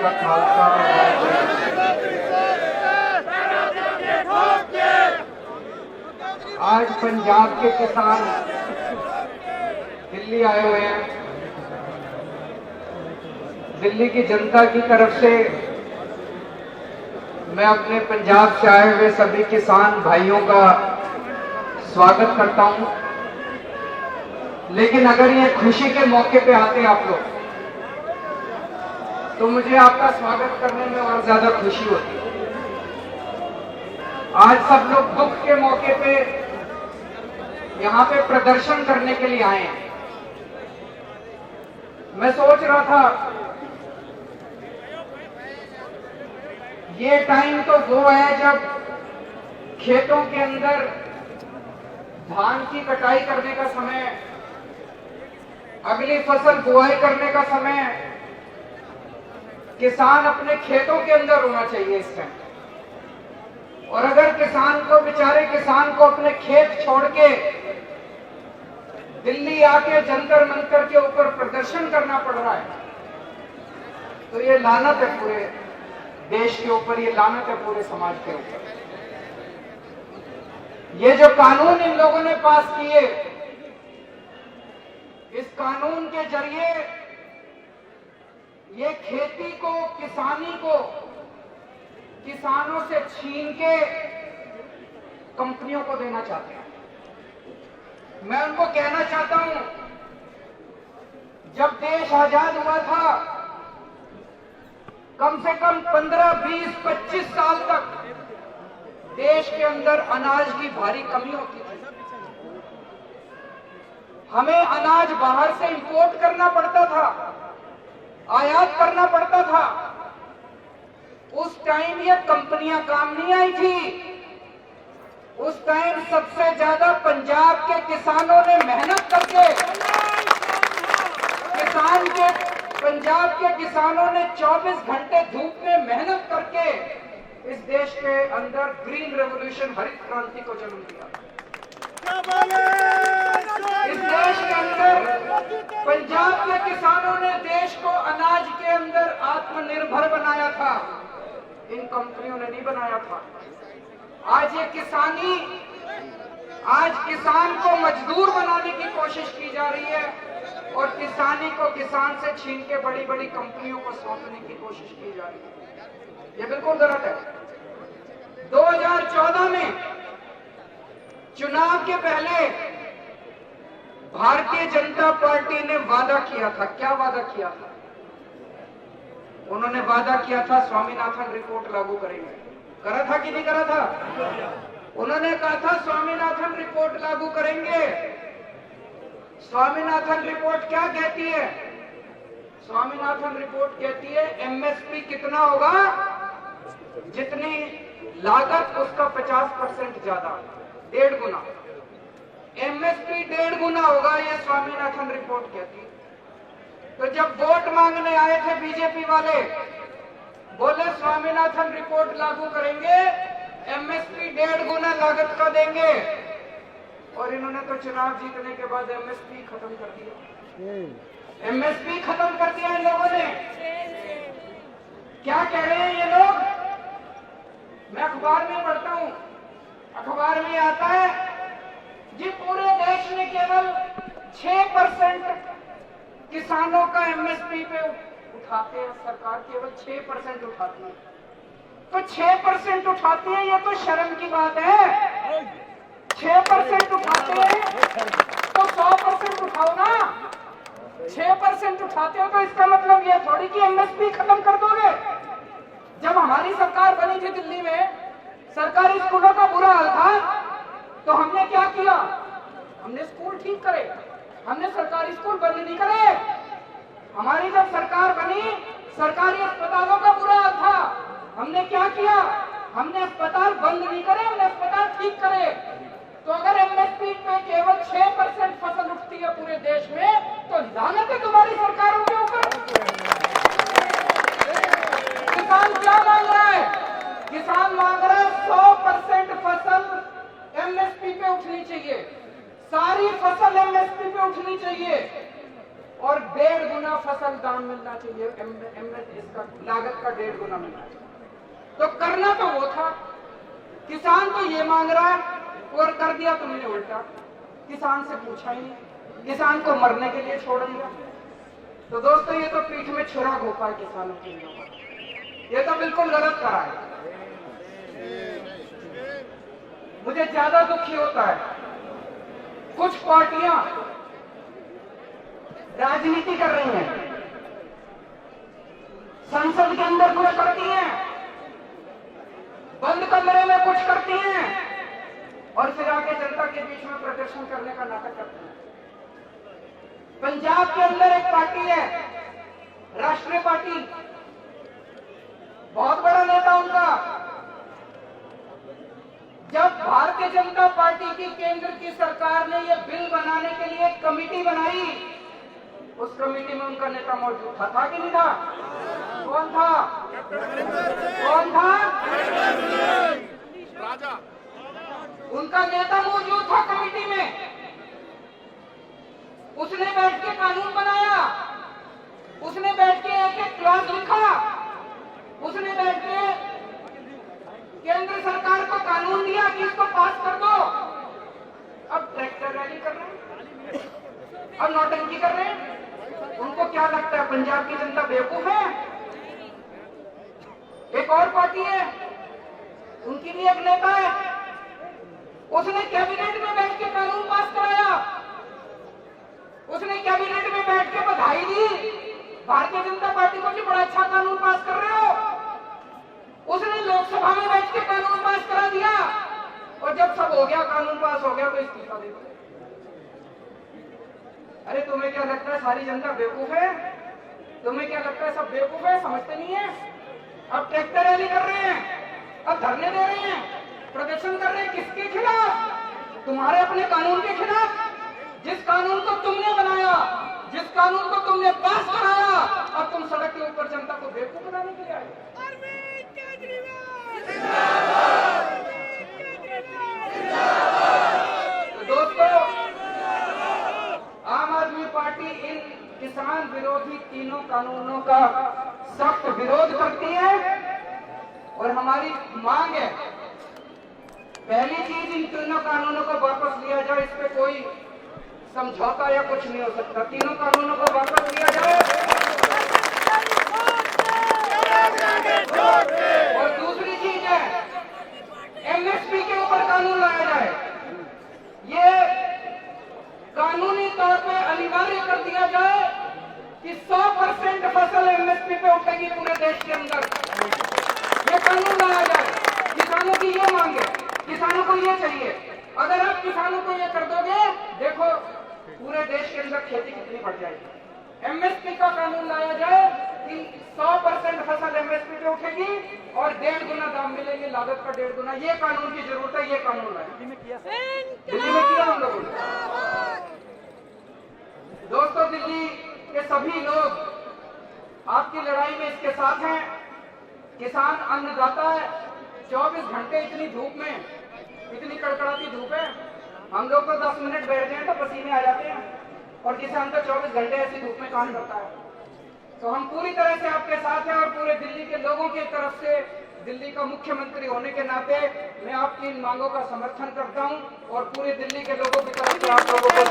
का खालसा। आज पंजाब के किसान दिल्ली आए हुए हैं। दिल्ली की जनता की तरफ से मैं अपने पंजाब से आए हुए सभी किसान भाइयों का स्वागत करता हूं। लेकिन अगर ये खुशी के मौके पे आते आप लोग, तो मुझे आपका स्वागत करने में और ज्यादा खुशी होती है। आज सब लोग दुख के मौके पे यहां पे प्रदर्शन करने के लिए आए हैं। मैं सोच रहा था ये टाइम तो वो है जब खेतों के अंदर धान की कटाई करने का समय, अगली फसल बुआई करने का समय, किसान अपने खेतों के अंदर होना चाहिए इस टाइम। और अगर किसान को, बेचारे किसान को अपने खेत छोड़ के दिल्ली आके जंतर मंतर के ऊपर प्रदर्शन करना पड़ रहा है, तो ये लानत है पूरे देश के ऊपर, ये लानत है पूरे समाज के ऊपर। ये जो कानून इन लोगों ने पास किए, इस कानून के जरिए ये खेती को, किसानी को किसानों से छीन के कंपनियों को देना चाहते हैं। मैं उनको कहना चाहता हूं, जब देश आजाद हुआ था, कम से कम 15, 20, 25 साल तक देश के अंदर अनाज की भारी कमी होती थी। हमें अनाज बाहर से इंपोर्ट करना पड़ता था, आयात करना पड़ता था। उस टाइम ये कंपनियां काम नहीं आई थी। उस टाइम सबसे ज्यादा पंजाब के किसानों ने मेहनत करके, पंजाब के किसानों ने 24 घंटे धूप में मेहनत करके इस देश के अंदर ग्रीन रेवोल्यूशन, हरित क्रांति को जन्म दिया। इस देश के अंदर पंजाब के किसानों ने देश को अनाज के अंदर आत्मनिर्भर बनाया था, इन कंपनियों ने नहीं बनाया था। आज ये किसानी, आज किसान को मजदूर बनाने की कोशिश की जा रही है और किसानी को किसान से छीन के बड़ी बड़ी कंपनियों को सौंपने की कोशिश की जा रही है। ये बिल्कुल गलत है। 2014 में चुनाव के पहले भारतीय जनता पार्टी ने वादा किया था। क्या वादा किया था? उन्होंने वादा किया था स्वामीनाथन रिपोर्ट लागू करेंगे। करा था कि नहीं करा था? उन्होंने कहा था स्वामीनाथन रिपोर्ट लागू करेंगे। स्वामीनाथन रिपोर्ट क्या कहती है? स्वामीनाथन रिपोर्ट कहती है एमएसपी कितना होगा, जितनी लागत उसका 50% ज्यादा, 1.5 गुना। एमएसपी 1.5 गुना होगा, ये स्वामीनाथन रिपोर्ट कहती है। तो जब वोट मांगने आए थे बीजेपी वाले, बोले स्वामीनाथन रिपोर्ट लागू करेंगे, एमएसपी 1.5 गुना लागत का देंगे, और इन्होंने तो चुनाव जीतने के बाद एमएसपी खत्म कर दिया। एमएसपी खत्म कर दिया इन लोगों ने। क्या कह रहे हैं ये लोग? मैं अखबार में पढ़ता हूं, अखबार में आता है जी पूरे देश में केवल 6% किसानों का एमएसपी पे उठाते हैं, सरकार केवल 6% उठाती है। तो 6% उठाती है, ये तो शर्म की बात है। 6% उठाते हैं तो 100% उठाओ ना। 6% उठाते हो तो इसका मतलब ये थोड़ी कि एमएसपी खत्म कर दोगे। जब हमारी सरकार बनी थी दिल्ली में, सरकारी स्कूलों का बुरा हाल था, तो हमने क्या किया? हमने स्कूल ठीक करे, हमने सरकारी स्कूल बंद नहीं करे। हमारी जब सरकार बनी, सरकारी अस्पतालों का बुरा हाल था, हमने क्या किया? हमने अस्पताल बंद नहीं करे, हमने अस्पताल ठीक करे। तो अगर एमएसपी पे केवल 6% फसल उठती है पूरे देश में, तो लानत है तुम्हारी सरकारों के ऊपर। किसान क्या मांग रहा है? किसान मांग रहा है 100% फसल एमएसपी पे उठनी चाहिए, सारी फसल एमएसपी पे उठनी चाहिए। और 1.5 गुना फसल दाम मिलना चाहिए, इसका लागत का 1.5 गुना मिलना चाहिए। तो करना तो वो था, किसान तो ये मांग रहा है और कर दिया तुमने उल्टा। किसान से पूछा ही नहीं, किसान को मरने के लिए छोड़ दिया। तो दोस्तों ये तो पीठ में छुरा घोपा है किसानों के लिए, ये तो बिल्कुल गलत करा है। मुझे ज्यादा दुखी होता है कुछ पार्टियां राजनीति कर रही हैं, संसद के अंदर कुछ करती हैं, बंद कमरे में कुछ करती हैं और फिर आके जनता के बीच में प्रदर्शन करने का नाटक करती हैं। पंजाब के अंदर एक पार्टी है, राष्ट्रीय पार्टी, बहुत बड़ा नेता उनका। जब भारतीय जनता पार्टी की केंद्र की सरकार ने यह बिल बनाने के लिए एक कमेटी बनाई, उस कमेटी में उनका नेता मौजूद था कि नहीं था? कौन था? कौन था? राजा। उनका नेता मौजूद था कमेटी में। उसने बैठ के कानून बनाया, उसने बैठ के एक एक क्लॉज लिखा, उसने बैठ के केंद्र सरकार को कानून दिया कि इसको पास कर दो। अब ट्रैक्टर रैली कर रहे हैं, अब नौटंकी कर रहे हैं। उनको क्या लगता है पंजाब की जनता बेवकूफ है? एक और पार्टी है, उनकी भी एक नेता है, उसने कैबिनेट में बैठ के कानून पास कराया, उसने कैबिनेट में बैठ के बधाई दी भारतीय जनता पार्टी को कि बड़ा अच्छा कानून पास कर रहे हो। उसने लोकसभा में बैठ के कानून पास करा दिया और जब सब हो गया, कानून पास हो गया, तो इस्तीफा दे दिया। अरे तुम्हें क्या लगता है सारी जनता बेवकूफ है? तुम्हें क्या लगता है सब बेवकूफ है, समझते नहीं है? अब ट्रैक्टर रैली कर रहे हैं, अब धरने दे रहे हैं, प्रदर्शन कर रहे हैं, किसके खिलाफ? तुम्हारे अपने कानून के खिलाफ, जिस कानून को तुमने बनाया, जिस कानून को तुमने पास कराया, अब तुम सड़क के ऊपर जनता को बेवकूफ बनाने के लिए आए। तो दोस्तों, आम आदमी पार्टी इन किसान विरोधी तीनों कानूनों का सख्त विरोध करती है और हमारी मांग है, पहली चीज इन तीनों कानूनों को वापस लिया जाए। इस पे कोई समझौता या कुछ नहीं हो सकता, तीनों कानूनों को वापस लिया जाए। और दूसरी चीज है, एमएसपी के ऊपर कानून लाया जाए। ये कानूनी तौर पे अनिवार्य कर दिया जाए कि 100% फसल एमएसपी पे उठेगी पूरे देश के अंदर। ये कानून लाया जाए। किसानों की ये मांग है, किसानों को ये चाहिए। अगर आप किसानों को ये कर दोगे, देखो पूरे देश के अंदर खेती कितनी बढ़ जाएगी। एमएसपी का कानून लाया जाए कि 100% फसल एमएसपी पे उठेगी और 1.5 गुना दाम मिलेंगे, लागत का 1.5 गुना। ये कानून की जरूरत है, ये कानून लाया। दिल्ली में किया हम लोगों ने। दोस्तों, दिल्ली के सभी लोग आपकी लड़ाई में इसके साथ हैं। किसान अन्नदाता है, 24 घंटे इतनी धूप में, इतनी कड़कड़ाती धूप है, हम लोग तो 10 मिनट बैठ जाए तो पसीने आ जाते हैं और किसान तो 24 घंटे ऐसी धूप में काम करता है। तो हम पूरी तरह से आपके साथ हैं और पूरे दिल्ली के लोगों की तरफ से, दिल्ली का मुख्यमंत्री होने के नाते मैं आपकी इन मांगों का समर्थन करता हूं और पूरे दिल्ली के लोगों की तरफ से आप लोगों को